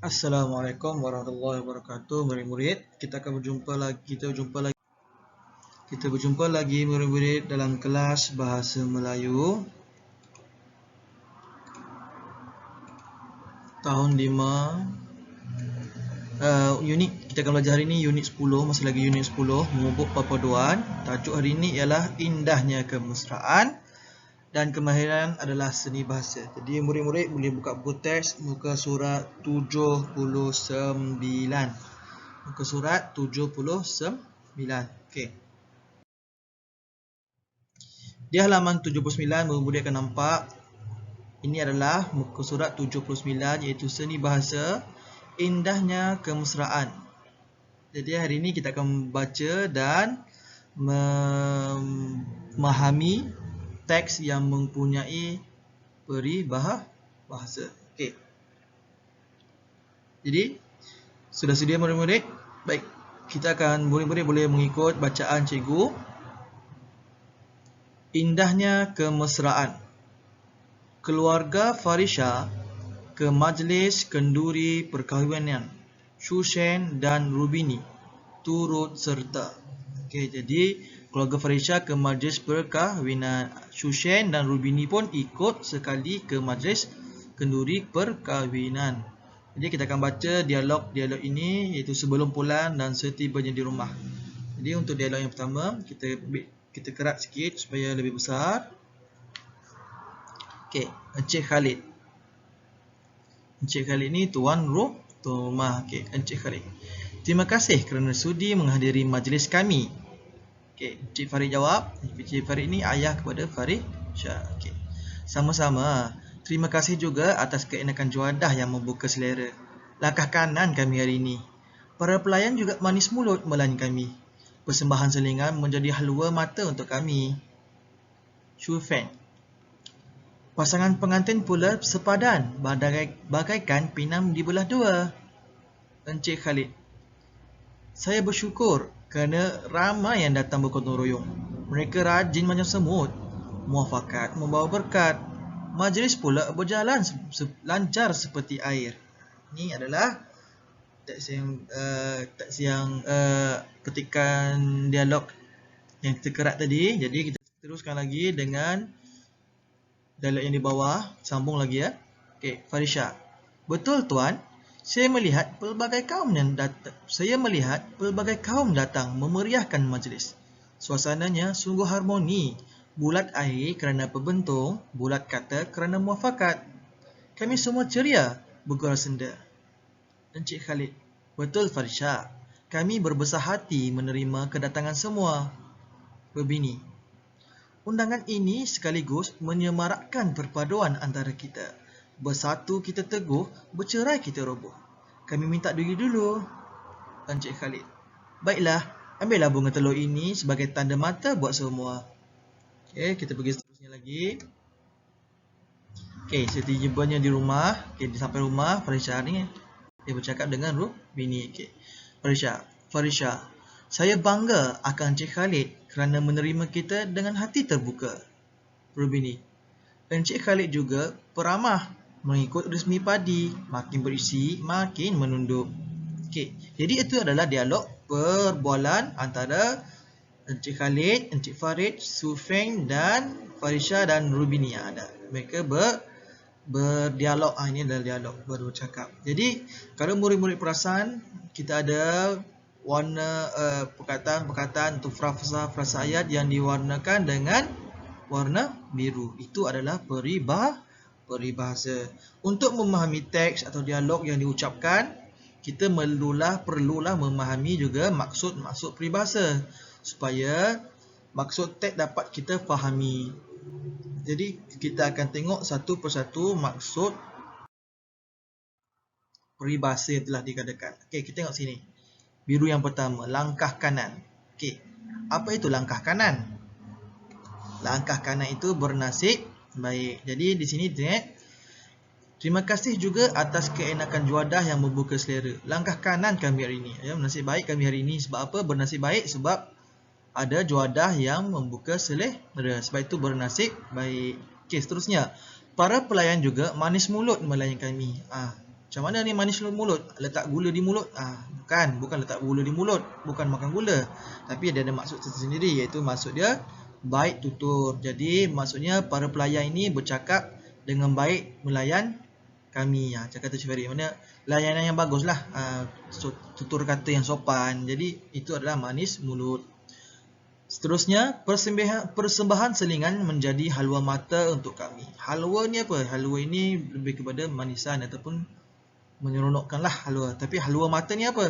Assalamualaikum warahmatullahi wabarakatuh, murid-murid. Kita berjumpa lagi murid-murid dalam kelas Bahasa Melayu tahun 5. Unit kita akan belajar hari ini unit 10, masih lagi unit 10, memupuk perpaduan. Tajuk hari ini ialah indahnya kemesraan dan kemahiran adalah seni bahasa. Jadi murid-murid boleh buka buku teks muka surat 79. Muka surat 79. Okey. Di halaman 79 murid akan nampak ini adalah muka surat 79 iaitu seni bahasa indahnya kemesraan. Jadi hari ini kita akan membaca dan memahami teks yang mempunyai peribahasa. Okey. Jadi sudah sedia murid-murid? Baik, murid-murid boleh mengikut bacaan cikgu. Indahnya kemesraan. Keluarga Farisha ke majlis kenduri perkahwinan Shushan dan Rubini turut serta. Okey, jadi keluarga Farisha ke majlis perkahwinan Shushan dan Rubini pun ikut sekali ke majlis kenduri perkahwinan. Jadi kita akan baca dialog ini iaitu sebelum pulang dan setibanya di rumah. Jadi untuk dialog yang pertama kita kerat sikit supaya lebih besar. Okey, Encik Khalid. Encik Khalid ni tuan rumah. Okey, Encik Khalid. Terima kasih kerana sudi menghadiri majlis kami. Okey, Encik Farid jawab. Encik Farid ni ayah kepada Farisha. Okey. Sama-sama. Terima kasih juga atas keenakan juadah yang membuka selera. Langkah kanan kami hari ini. Para pelayan juga manis mulut melayani kami. Persembahan selingan menjadi halwa mata untuk kami. Shufan. Pasangan pengantin pula sepadan, bagaikan pinam di belah dua. Encik Khalid. Saya bersyukur kerana ramai yang datang bergotong royong. Mereka rajin macam semut. Muafakat membawa berkat. Majlis pula berjalan lancar seperti air. Ini adalah teks yang petikan dialog yang kita kerat tadi. Jadi kita teruskan lagi dengan dialog yang di bawah. Sambung lagi ya. Okey, Farisha. Betul tuan. Saya melihat pelbagai kaum datang memeriahkan majlis. Suasananya sungguh harmoni. Bulat air kerana perbentung, bulat kata kerana muafakat. Kami semua ceria, bergurau senda. Encik Khalid. Betul Farisha. Kami berbesar hati menerima kedatangan semua. Berbini. Undangan ini sekaligus menyemarakkan perpaduan antara kita. Bersatu kita teguh, bercerai kita roboh. Kami minta dulu. Encik Khalid. Baiklah, ambillah bunga telur ini sebagai tanda mata buat semua. Okey, kita pergi seterusnya lagi. Okey, setibanya di rumah. Okey, sampai rumah, Farisha ni dia bercakap dengan bini. Okey. Farisha. Saya bangga akan Encik Khalid kerana menerima kita dengan hati terbuka. Rubini. Encik Khalid juga peramah mengikut resmi padi. Makin berisi, makin menunduk. Okey, jadi itu adalah dialog perbualan antara Encik Khalid, Encik Farid, Sufeng dan Farisha dan Rubini. Mereka berdialog. Ini adalah dialog bercakap. Jadi kalau murid-murid perasan, kita ada warna perkataan atau frasa ayat yang diwarnakan dengan warna biru. Itu adalah peribahasa. Untuk memahami teks atau dialog yang diucapkan, kita perlulah memahami juga maksud peribahasa supaya maksud teks dapat kita fahami. Jadi kita akan tengok satu persatu maksud peribahasa yang telah dikatakan. Okey, kita tengok sini. Biru yang pertama, langkah kanan. Okey, apa itu langkah kanan? Langkah kanan itu bernasib baik. Jadi di sini tengok. Terima kasih juga atas keenakan juadah yang membuka selera. Langkah kanan kami hari ini. Bernasib baik kami hari ini. Sebab apa? Bernasib baik sebab ada juadah yang membuka selera. Sebab itu bernasib baik. Okey, seterusnya. Para pelayan juga manis mulut melayani kami. Macam mana ni manis mulut? Letak gula di mulut? Bukan letak gula di mulut, bukan makan gula. Tapi dia ada maksud tersendiri, iaitu maksud dia baik tutur. Jadi maksudnya para pelayan ini bercakap dengan baik melayan kami. Cakap tu Cik Farid, mana layanan yang bagus lah, tutur kata yang sopan. Jadi itu adalah manis mulut. Seterusnya, persembahan selingan menjadi halwa mata untuk kami. Halwa ni apa? Halwa ini lebih kepada manisan ataupun menyeronokkanlah halwa. Tapi halwa mata ni apa?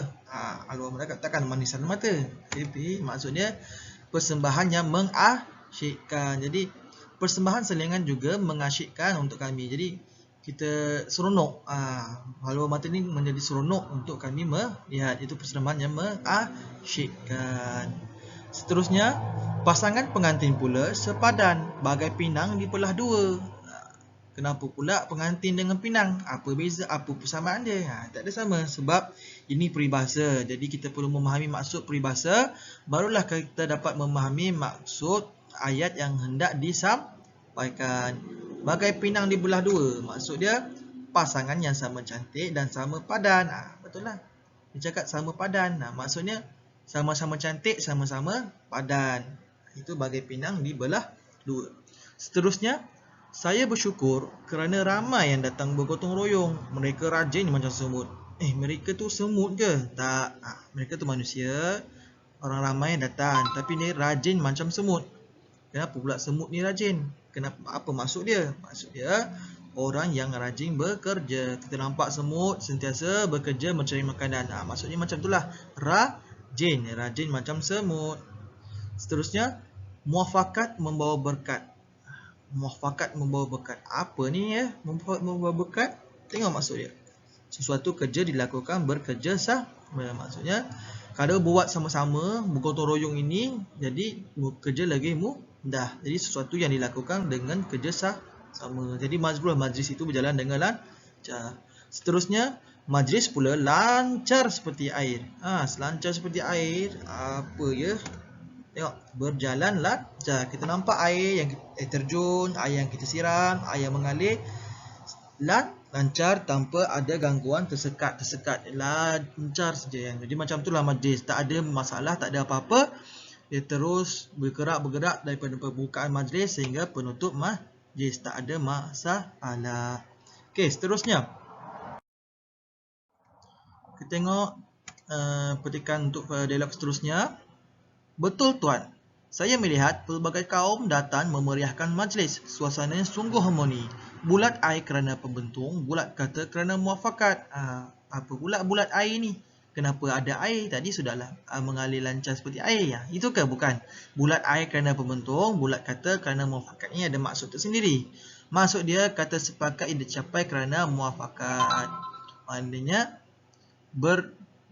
Halwa mata katakan manisan mata. Tapi maksudnya persembahan yang mengasyikkan. Jadi persembahan selingan juga mengasyikkan untuk kami. Jadi kita seronok. Halwa mata ni menjadi seronok untuk kami melihat. Itu persembahan yang mengasyikkan. Seterusnya, pasangan pengantin pula sepadan bagai pinang dibelah dua. Kenapa pula pengantin dengan pinang? Apa beza? Apa persamaan dia? Tak ada sama, sebab ini peribahasa. Jadi kita perlu memahami maksud peribahasa, barulah kita dapat memahami maksud ayat yang hendak disampaikan. Bagai pinang dibelah dua, maksud dia pasangan yang sama cantik dan sama padan. Betul lah. Dia cakap sama padan. Maksudnya sama-sama cantik, sama-sama padan. Itu bagai pinang dibelah dua. Seterusnya, saya bersyukur kerana ramai yang datang bergotong royong. Mereka rajin macam semut. Mereka tu semut ke? Tak. Mereka tu manusia. Orang ramai yang datang. Tapi ni rajin macam semut. Kenapa pula semut ni rajin? Kenapa? Apa maksud dia? Maksud dia, orang yang rajin bekerja. Kita nampak semut sentiasa bekerja mencari makanan. Maksudnya macam itulah. Rajin macam semut. Seterusnya, muafakat membawa berkat. Muafakat membawa berkat. Apa ni ya? Membawa berkat. Tengok maksud dia. Sesuatu kerja dilakukan bekerja sama. Maksudnya kalau buat sama-sama bergotong royong ini, jadi kerja lagi mudah. Jadi sesuatu yang dilakukan dengan kerja sama. Jadi majlis itu berjalan dengan lancar. Seterusnya, majlis pula lancar seperti air. Selancar seperti air. Apa ya? Tengok, berjalan lancar. Kita nampak air yang terjun, air yang kita siram, air yang mengalir lancar tanpa ada gangguan tersekat. Lancar saja. Jadi macam itulah majlis. Tak ada masalah, tak ada apa-apa. Dia terus bergerak daripada pembukaan majlis sehingga penutup majlis. Tak ada masalah. Okey, seterusnya. Kita tengok petikan untuk dialog seterusnya. Betul tuan, saya melihat pelbagai kaum datang memeriahkan majlis. Suasananya sungguh harmoni. Bulat air kerana pembentung, bulat kata kerana muafakat. Apa pula bulat air ni? Kenapa ada air? Tadi sudahlah mengalir lancar seperti air ya. Itu ke? Bukan. Bulat air kerana pembentung, bulat kata kerana muafakat ni ada maksud tersendiri. Maksud dia kata sepakat ia dicapai kerana muafakat. Maknanya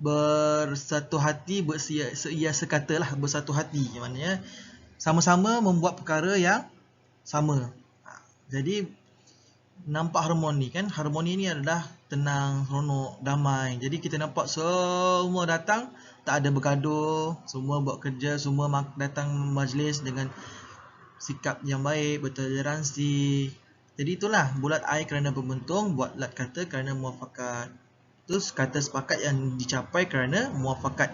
bersatu hati, seia sekata lah, bersatu hati. Maknanya sama-sama membuat perkara yang sama. Jadi nampak harmoni kan. Harmoni ni adalah tenang, seronok, damai. Jadi kita nampak semua datang, tak ada bergaduh, semua buat kerja, semua datang majlis dengan sikap yang baik, bertoleransi. Jadi itulah bulat air kerana pembentung, bulat kata kerana muafakat. Terus kata sepakat yang dicapai kerana muafakat.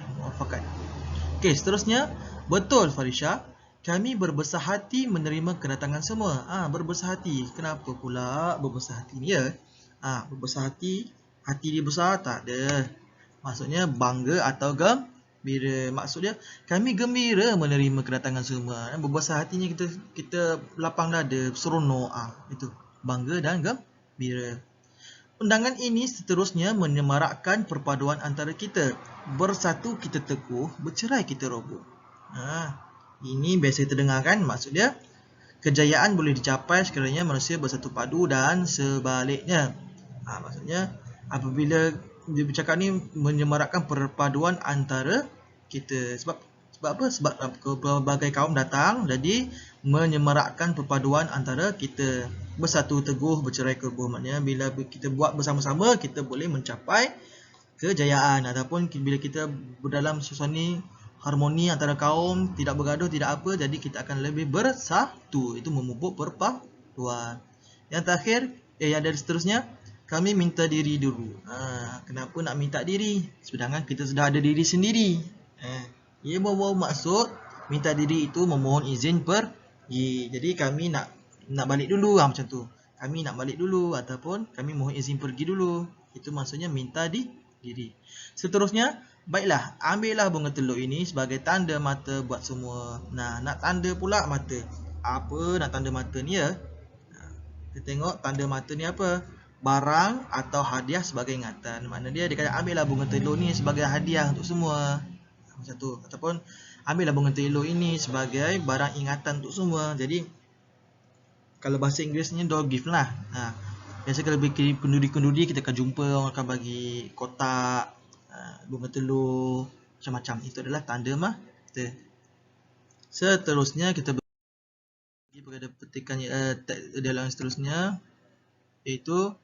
Okey, seterusnya, betul Farisha, kami berbesar hati menerima kedatangan semua. Berbesar hati. Kenapa pula berbesar hati ni ya? Berbesar hati dia besar? Tak ada. Maksudnya bangga atau gembira. Maksudnya kami gembira menerima kedatangan semua. Berbesar hatinya kita lapang dada, seronok. Itu bangga dan gembira. Undangan ini seterusnya menyemarakkan perpaduan antara kita. Bersatu kita teguh, bercerai kita roboh. Ini biasa kita dengar kan? Maksud dia, kejayaan boleh dicapai sekiranya manusia bersatu padu dan sebaliknya. Maksudnya, apabila dia bercakap ni menyemarakkan perpaduan antara kita. Sebab apa? Sebab berbagai kaum datang, jadi menyemarakkan perpaduan antara kita. Bersatu teguh, bercerai kerubuh. Maknanya bila kita buat bersama-sama, kita boleh mencapai kejayaan. Ataupun bila kita berdalam suasana harmoni antara kaum, tidak bergaduh, tidak apa, jadi kita akan lebih bersatu. Itu memupuk perpaduan. Yang terakhir, yang dari seterusnya, kami minta diri dulu. Kenapa nak minta diri? Sedangkan kita sudah ada diri sendiri. Ia membawa maksud minta diri itu memohon izin pergi. Jadi kami nak balik dulu, macam tu. Kami nak balik dulu ataupun kami mohon izin pergi dulu. Itu maksudnya minta diri. Seterusnya, baiklah, ambillah bunga telur ini sebagai tanda mata buat semua. Nah, nak tanda pula mata. Apa nak tanda mata ni ya? Kita tengok tanda mata ni apa? Barang atau hadiah sebagai ingatan. Maknanya dia kata ambillah bunga telur ni sebagai hadiah untuk semua. Macam tu. Ataupun ambillah bunga telur ini sebagai barang ingatan untuk semua. Jadi kalau bahasa Inggerisnya door gift lah. Biasa kalau bikin kenduri-kenduri kita akan jumpa orang akan bagi kotak, bunga telur, macam-macam. Itu adalah tanda mata. Seterusnya kita pergi pada petikan dialog seterusnya, iaitu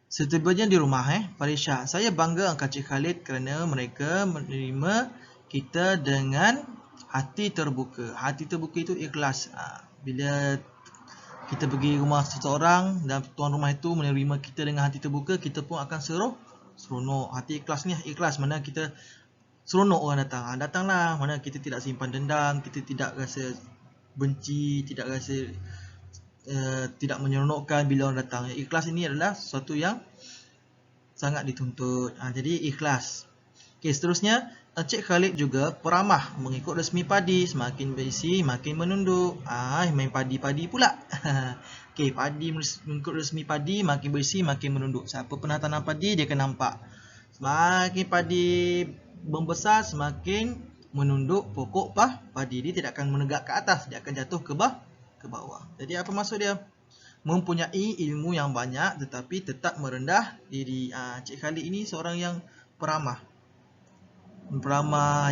setibanya di rumah Farisha, saya bangga Encik Khalid kerana mereka menerima kita dengan hati terbuka. Hati terbuka itu ikhlas. Bila kita pergi rumah seseorang dan tuan rumah itu menerima kita dengan hati terbuka, kita pun akan seronok. Hati ikhlas ni ikhlas, mana kita seronok orang datang. Datanglah, mana kita tidak simpan dendam, kita tidak rasa benci, tidak rasa tidak menyeronokkan bila orang datang. Ikhlas ini adalah sesuatu yang sangat dituntut. Jadi ikhlas. Okey, seterusnya Encik Khalid juga peramah mengikut resmi padi, semakin berisi makin menunduk. Main padi-padi pula. Okey, padi mengikut resmi padi, makin berisi makin menunduk. Siapa pernah tanam padi dia akan nampak. Semakin padi membesar semakin menunduk pokok padi. Dia tidak akan menegak ke atas, dia akan jatuh ke bawah. Jadi apa maksud dia? Mempunyai ilmu yang banyak tetapi tetap merendah diri. Encik Khalid ini seorang yang peramah,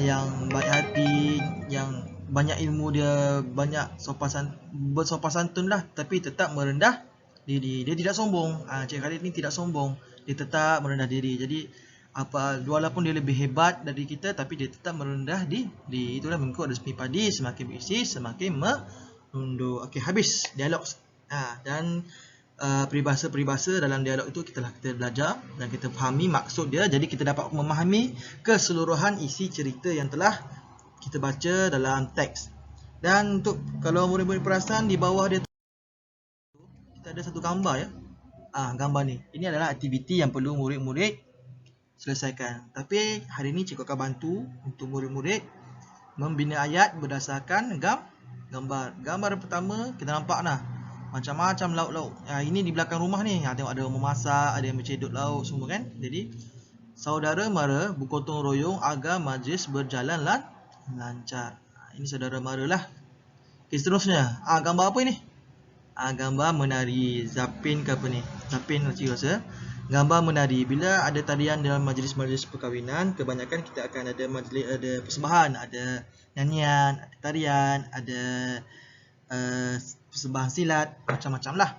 yang baik hati, yang banyak ilmu dia, banyak bersopan santun lah, tapi tetap merendah diri. Dia tidak sombong. Encik Khalid ni tidak sombong, dia tetap merendah diri. Jadi walaupun dia lebih hebat dari kita, tapi dia tetap merendah diri. Itulah mengikut resmi padi, semakin berisi semakin menunduk. Okey, habis dialog. Dan peribahasa-peribahasa dalam dialog itu kita belajar dan kita fahami maksud dia. Jadi kita dapat memahami keseluruhan isi cerita yang telah kita baca dalam teks. Dan untuk kalau murid-murid perasan, di bawah dia kita ada satu gambar ya. Gambar ni, ini adalah aktiviti yang perlu murid-murid selesaikan. Tapi hari ini cikgu akan bantu untuk murid-murid membina ayat berdasarkan gambar. Gambar pertama kita nampak macam-macam lauk-lauk. Ini di belakang rumah ni. Tengok ada orang memasak, ada yang mencedok lauk semua kan. Jadi saudara mara bergotong royong agar majlis berjalan lancar. Ini saudara mara lah. Okay, seterusnya. Gambar apa ini? Gambar menari. Zapin ke apa ni? Zapin macam rasa. Gambar menari. Bila ada tarian dalam majlis-majlis perkahwinan, kebanyakan kita akan ada persembahan, ada nyanyian, ada tarian, ada persembahan silat, macam-macam lah.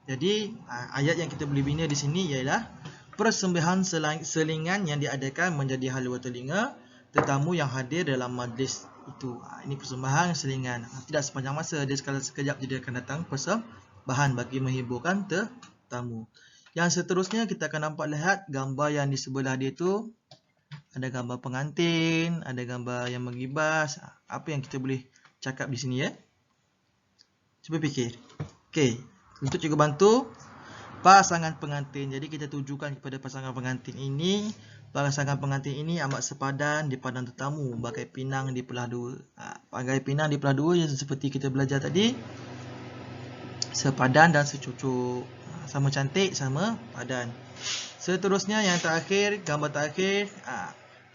Jadi ayat yang kita boleh bina di sini ialah persembahan selingan yang diadakan menjadi halwa telinga tetamu yang hadir dalam majlis itu. Ini persembahan selingan. Tidak sepanjang masa, dia sekejap dia akan datang persembahan bagi menghiburkan tetamu. Yang seterusnya kita akan lihat gambar yang di sebelah dia tu. Ada gambar pengantin, ada gambar yang mengibas. Apa yang kita boleh cakap di sini ya? Cuba fikir. Okey, untuk cikgu bantu pasangan pengantin. Jadi kita tujukan kepada pasangan pengantin ini. Pasangan pengantin ini amat sepadan di padang tetamu, bagai pinang dibelah dua. Bagai pinang dibelah dua yang seperti kita belajar tadi. Sepadan dan secucuk. Sama cantik, sama padan. Seterusnya yang terakhir, gambar terakhir.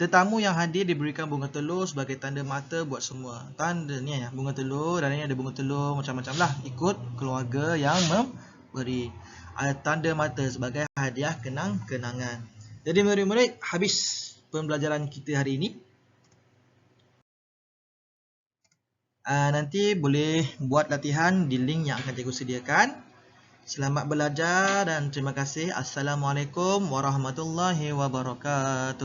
Tetamu yang hadir diberikan bunga telur sebagai tanda mata buat semua. Tanda ni ya, bunga telur, dan ini ada bunga telur macam-macam lah. Ikut keluarga yang memberi. Tanda mata sebagai hadiah kenangan. Jadi murid-murid, habis pembelajaran kita hari ini. Nanti boleh buat latihan di link yang akan cikgu sediakan. Selamat belajar dan terima kasih. Assalamualaikum warahmatullahi wabarakatuh.